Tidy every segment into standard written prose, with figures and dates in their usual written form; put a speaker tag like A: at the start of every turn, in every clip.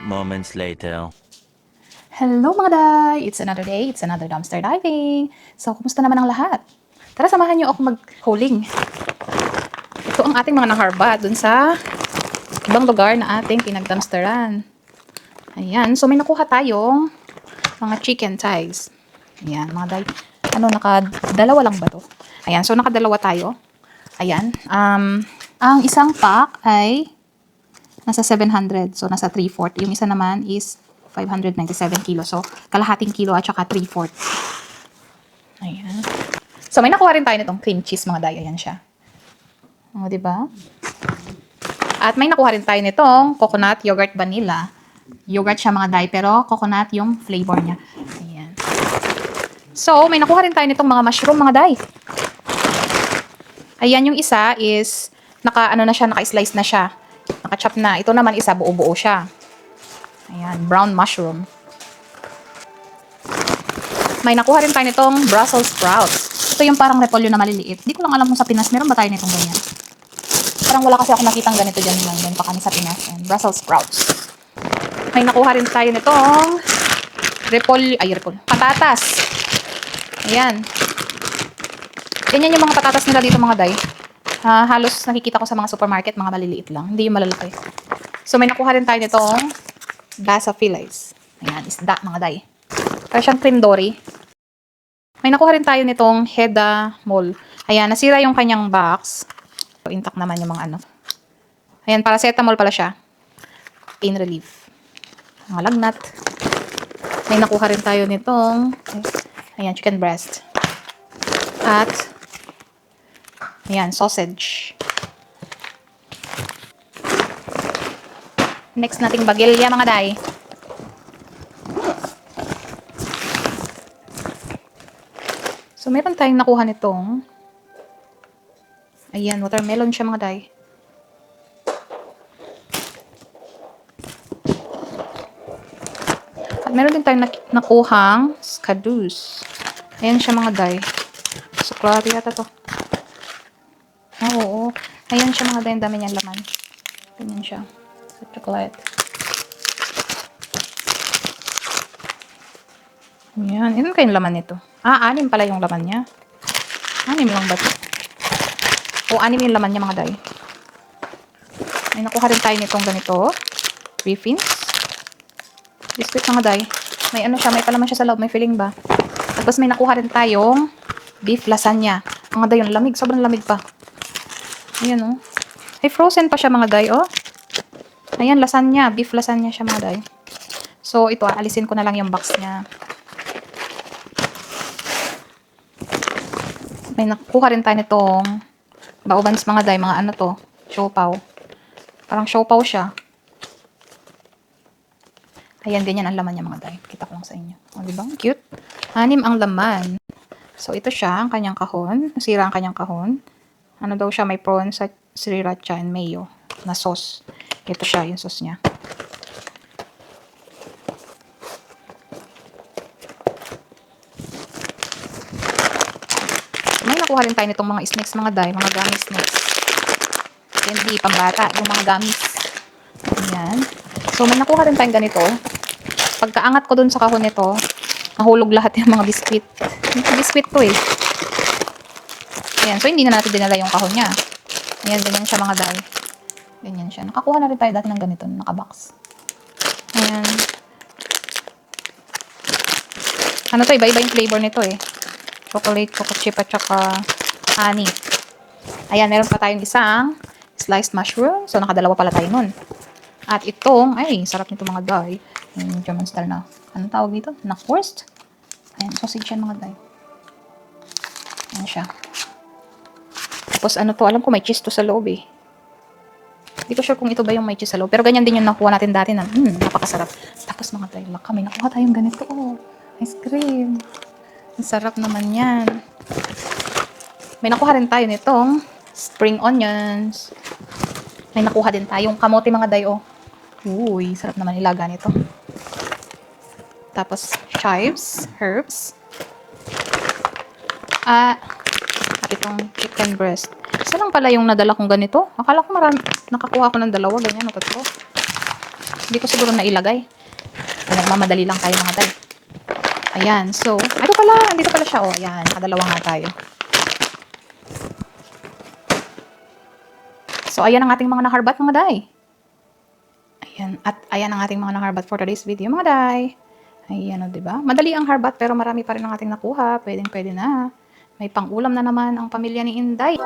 A: moments later.
B: Hello mga day! It's another day, it's another dumpster diving. So, kumusta naman ang lahat? Tara, samahan niyo ako mag-hauling. Ito ang ating mga naharba dun sa ibang lugar na ating pinag-dumpsteran. Ayan, so may nakuha tayong mga chicken thighs. Ayan, mga day. Nakadalawa lang ba to? Ayan, so nakadalawa tayo. Ayan, ang isang pack ay nasa 700. So, nasa 3/4. Yung isa naman is 597 kilo. So, kalahating kilo at saka 3/4. Ayan. So, may nakuha rin tayo nitong cream cheese, mga day. Ayan siya. O, diba? At may nakuha rin tayo nitong coconut yogurt vanilla. Yogurt siya, mga day, pero coconut yung flavor niya. Ayan. So, may nakuha rin tayo nitong mga mushroom, mga day. Ayan, yung isa is naka-slice na siya. Naka-chop na. Ito naman isa, buo-buo siya. Ayan, brown mushroom. May nakuha rin tayo nitong Brussels sprouts. Ito yung parang repolyo na maliliit. Hindi ko lang alam kung sa Pinas, meron ba tayo nitong ganyan? Parang wala kasi ako nakitang ganito dyan ngayon pa kami sa Pinas. Ayan, Brussels sprouts. May nakuha rin tayo nitong patatas. Ayan. Ganyan yung mga patatas nila dito, mga day. Halos nakikita ko sa mga supermarket, mga maliliit lang. Hindi yung malalaki. So, may nakuha rin tayo nitong basa fillets. Ayan, isda, mga day. Para siyang cream dory. May nakuha rin tayo nitong Heda Mall. Ayan, nasira yung kanyang box. So, intact naman yung mga ano. Ayan, paracetamol pala siya. Pain relief. Mga lagnat. May nakuha rin tayo nitong ayan, chicken breast. At ayan, sausage. Next nating bagilya, mga day. So, meron tayong nakuha nitong ayan, watermelon siya, mga day. At meron din tayong nakuhang skadus. Ayan siya, mga day. Suklari yata to. Oo. Ayan siya, mga day. Ang dami niyang laman. Ganyan siya. Sa chocolate. Ayan. Ilan kayong laman nito? 6 pala yung laman niya. 6 lang ba ito? O, 6 yung laman niya, mga day. May nakuha rin tayo nitong ganito. Griffins. Biscuit, mga day. May ano siya, may palaman siya sa loob. May filling ba? Tapos may nakuha rin tayong beef lasagna. Mga day, yung lamig. Sobrang lamig pa. Ayan, oh. Ay, frozen pa siya, mga day, oh. Ayan, lasagna. Beef lasagna siya, mga day. So, ito, alisin ko na lang yung box niya. May nakuha rin tayo nitong baobans, mga day. Mga ano to? Siopaw. Parang siopaw siya. Ayan, ganyan ang laman niya, mga day. Kita ko lang sa inyo. O, diba? Cute. 6 ang laman. So, ito siya, ang kanyang kahon. Nasira ang kanyang kahon. Ano daw siya? May prawns at sriracha and mayo na sauce. Ito siya, yung sauce niya. May nakuha rin tayo nitong mga snacks, mga day. Mga gummy snacks. Candy, pambata. Yung mga gummies. Ayan. So, may nakuha rin tayong ganito. Pagkaangat ko dun sa kahon nito, nahulog lahat yung mga biskwit. Biskwit to eh. Ayan. So, hindi na natin dinala yung kahon niya. Ayan, ganyan siya, mga day. Ganyan siya. Nakakuha na rin tayo dati ng ganito, nakabox. Ayan. Ano to, iba-iba yung flavor nito eh. Chocolate, choco chip, at saka honey. Ayan, meron pa tayong isang sliced mushroom. So, nakadalawa pala tayo nun. At itong, ay, sarap nito, mga day. Yung German style na, anong tawag dito? Knackwurst. Ayan, sausage yan, mga day. Ayan siya. Tapos, ano to, alam ko may cheese to sa loob eh. Hindi ko sure kung ito ba yung may cheese sa loob. Pero ganyan din yung nakuha natin dati na, napakasarap. Tapos, mga day, may nakuha tayong ganito. Oh, ice cream. Ang sarap naman yan. May nakuha rin tayo nitong spring onions. May nakuha din tayong kamote, mga day, oh. Uy, sarap naman ilaga nito. Tapos, chives, herbs. At itong chicken breast. Isa lang pala yung nadala kong ganito. Akala ko marami. Nakakuha ko ng 2, ganyan, o 3. Hindi ko siguro nailagay. Nagmamadali lang tayo mga day. Ayan, so, ito pala, andito pala siya, oh. Ayan, nakadalawa nga tayo. So, ayan ang ating mga nakarbat mga day. Ayan, at ayan ang ating mga nakarbat for today's video mga day. Ayan, o, diba? Madali ang harbat pero marami pa rin ang ating nakuha. Pwede na. May pang-ulam na naman ang pamilya ni Inday.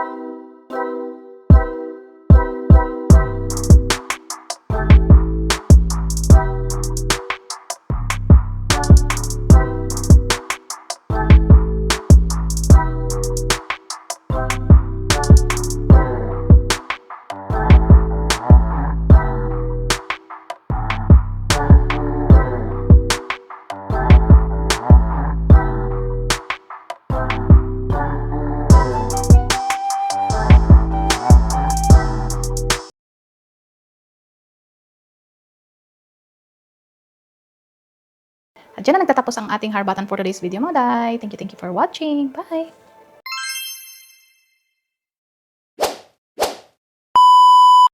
B: At dyan na nagtatapos ang ating harbatan for today's video mga day. Thank you for watching. Bye!